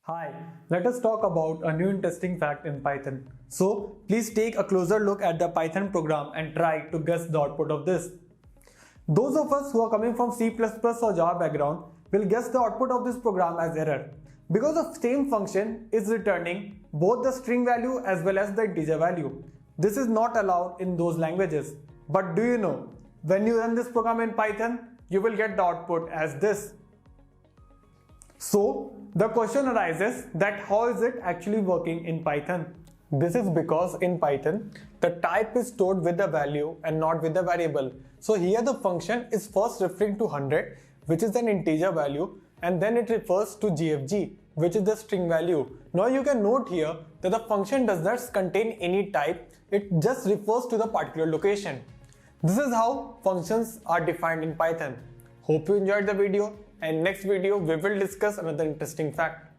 Hi, let us talk about a new interesting fact in Python. So, please take a closer look at the Python program and try to guess the output of this. Those of us who are coming from C++ or Java background will guess the output of this program as error because the same function is returning both the string value as well as the integer value. This is not allowed in those languages. But do you know, when you run this program in Python, you will get the output as this. So, the question arises that how is it actually working in Python? This is because in Python, the type is stored with the value and not with the variable. So here the function is first referring to 100, which is an integer value, and then it refers to GFG, which is the string value. Now you can note here that the function does not contain any type, it just refers to the particular location. This is how functions are defined in Python. Hope you enjoyed the video, and next video we will discuss another interesting fact.